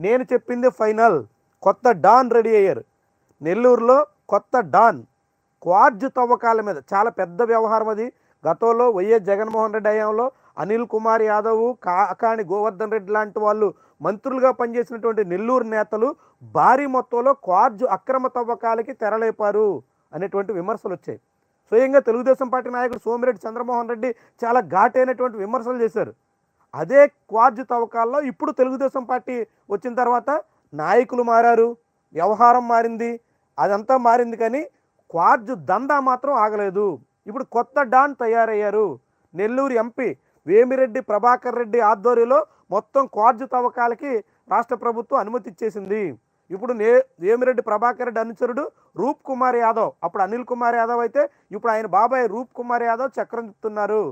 నేను చెప్పింది ఫైనల్. కొత్త డాన్ రెడీ అయ్యారు. నెల్లూరులో కొత్త డాన్. క్వార్జ్ తవ్వకాల మీద చాలా పెద్ద వ్యవహారం అది. గతంలో వైఎస్ జగన్మోహన్ రెడ్డి హయాంలో అనిల్ కుమార్ యాదవ్, కాకాణి గోవర్ధన్ రెడ్డి లాంటి వాళ్ళు మంత్రులుగా పనిచేసినటువంటి నెల్లూరు నేతలు భారీ మొత్తంలో క్వార్జ్ అక్రమ తవ్వకాలకి తెరలేపారు అనేటువంటి విమర్శలు వచ్చాయి. స్వయంగా తెలుగుదేశం పార్టీ నాయకుడు సోమిరెడ్డి చంద్రమోహన్ రెడ్డి చాలా ఘాటైనటువంటి విమర్శలు చేశారు. అదే క్వార్జ్ తవ్వకాల్లో ఇప్పుడు తెలుగుదేశం పార్టీ వచ్చిన తర్వాత నాయకులు మారారు, వ్యవహారం మారింది, అదంతా మారింది, కానీ క్వార్జ్ దందా మాత్రం ఆగలేదు. ఇప్పుడు కొత్త డాన్ తయారయ్యారు. నెల్లూరు ఎంపీ వేమిరెడ్డి ప్రభాకర్ రెడ్డి ఆధ్వర్యంలో మొత్తం క్వార్జ్ తవ్వకాలకి రాష్ట్ర ప్రభుత్వం అనుమతి ఇచ్చేసింది. ఇప్పుడు వేమిరెడ్డి ప్రభాకర్ రెడ్డి అనుచరుడు రూప్ కుమార్ యాదవ్, అప్పుడు అనిల్ కుమార్ యాదవ్ అయితే ఇప్పుడు ఆయన బాబాయ్ రూప్ కుమార్ యాదవ్ చక్రం తిప్పుతున్నారు.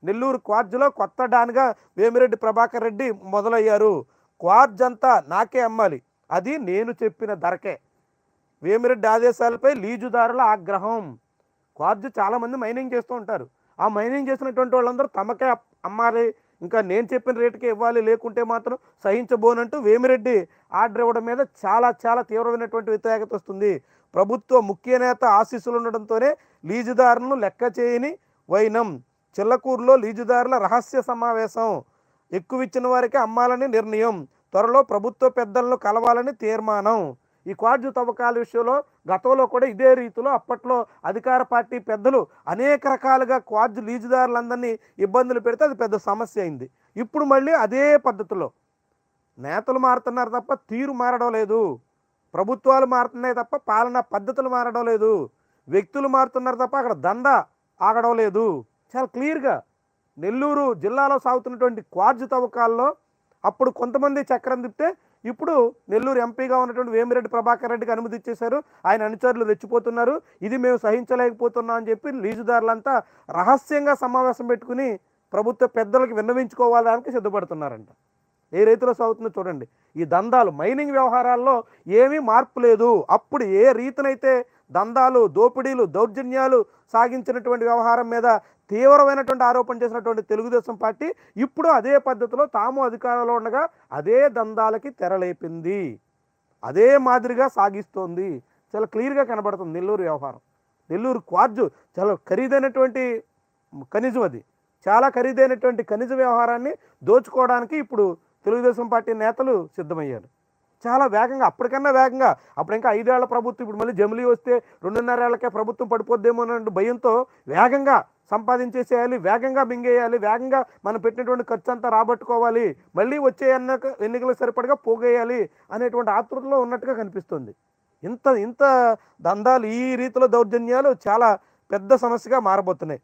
నెల్లూరు క్వార్జ్లో కొత్త డాన్గా వేమిరెడ్డి ప్రభాకర్ రెడ్డి మొదలయ్యారు. క్వార్జ్ అంతా నాకే అమ్మాలి, అది నేను చెప్పిన ధరకే. వేమిరెడ్డి ఆదేశాలపై లీజుదారుల ఆగ్రహం. క్వార్జ్ చాలామంది మైనింగ్ చేస్తూ ఉంటారు. ఆ మైనింగ్ చేసినటువంటి వాళ్ళందరూ తమకే అమ్మాలి, ఇంకా నేను చెప్పిన రేటుకే ఇవ్వాలి, లేకుంటే మాత్రం సహించబోనంటూ వేమిరెడ్డి ఆర్డర్ ఇవ్వడం మీద చాలా చాలా తీవ్రమైనటువంటి వ్యతిరేకత వస్తుంది. ప్రభుత్వ ముఖ్య నేత ఆశీస్సులు ఉండడంతోనే లీజుదారులను లెక్క చేయని వైనం. చిల్లకూరులో లీజుదారుల రహస్య సమావేశం. ఎక్కువ ఇచ్చిన వారికి అమ్మాలని నిర్ణయం. త్వరలో ప్రభుత్వ పెద్దలను కలవాలని తీర్మానం. ఈ క్వార్జ్ తవ్వకాల విషయంలో గతంలో కూడా ఇదే రీతిలో అప్పట్లో అధికార పార్టీ పెద్దలు అనేక రకాలుగా క్వార్జ్ లీజుదారులందరినీ ఇబ్బందులు పెడితే అది పెద్ద సమస్య అయింది. ఇప్పుడు మళ్ళీ అదే పద్ధతిలో నేతలు మారుతున్నారు తప్ప తీరు మారడం లేదు. ప్రభుత్వాలు మారుతున్నాయి తప్ప పాలనా పద్ధతులు మారడం లేదు. వ్యక్తులు మారుతున్నారు తప్ప అక్కడ దందా ఆగడం లేదు. చాలా క్లియర్గా నెల్లూరు జిల్లాలో సాగుతున్నటువంటి క్వార్జ్ తవ్వకాల్లో అప్పుడు కొంతమంది చక్రం తిప్పితే ఇప్పుడు నెల్లూరు ఎంపీగా ఉన్నటువంటి వేమిరెడ్డి ప్రభాకర్ రెడ్డికి అనుమతి ఇచ్చేశారు. ఆయన అనుచరులు రెచ్చిపోతున్నారు. ఇది మేము సహించలేకపోతున్నాం అని చెప్పి లీజుదారులంతా రహస్యంగా సమావేశం పెట్టుకుని ప్రభుత్వ పెద్దలకు విన్నవించుకోవడానికి సిద్ధపడుతున్నారంట. ఏ రీతిలో సాగుతుందో చూడండి. ఈ దందాలు మైనింగ్ వ్యవహారాల్లో ఏమీ మార్పు లేదు. అప్పుడు ఏ రీతినైతే దందాలు, దోపిడీలు, దౌర్జన్యాలు సాగించినటువంటి వ్యవహారం మీద తీవ్రమైనటువంటి ఆరోపణ చేసినటువంటి తెలుగుదేశం పార్టీ ఇప్పుడు అదే పద్ధతిలో తాము అధికారంలో ఉండగా అదే దందాలకి తెరలేపింది. అదే మాదిరిగా సాగిస్తోంది. చాలా క్లియర్గా కనబడుతుంది నెల్లూరు వ్యవహారం. నెల్లూరు క్వార్జ్ చాలా ఖరీదైనటువంటి ఖనిజం. అది చాలా ఖరీదైనటువంటి ఖనిజ వ్యవహారాన్ని దోచుకోవడానికి ఇప్పుడు తెలుగుదేశం పార్టీ నేతలు సిద్ధమయ్యారు. చాలా వేగంగా, అప్పటికన్నా వేగంగా. అప్పుడు ఇంకా 5 ఏళ్ల ప్రభుత్వం, ఇప్పుడు మళ్ళీ జమిలీ వస్తే 2.5 ఏళ్లకే ప్రభుత్వం పడిపోద్దేమో అన్న భయంతో వేగంగా సంపాదించేసేయాలి, వేగంగా మింగేయాలి, వేగంగా మనం పెట్టినటువంటి ఖర్చు అంతా రాబట్టుకోవాలి, మళ్ళీ వచ్చే ఎన్నికలకు సరిపడగా పోగేయాలి అనేటువంటి ఆతృతలో ఉన్నట్టుగా కనిపిస్తుంది. ఇంత దందాలు, ఈ రీతిలో దౌర్జన్యాలు చాలా పెద్ద సమస్యగా మారబోతున్నాయి.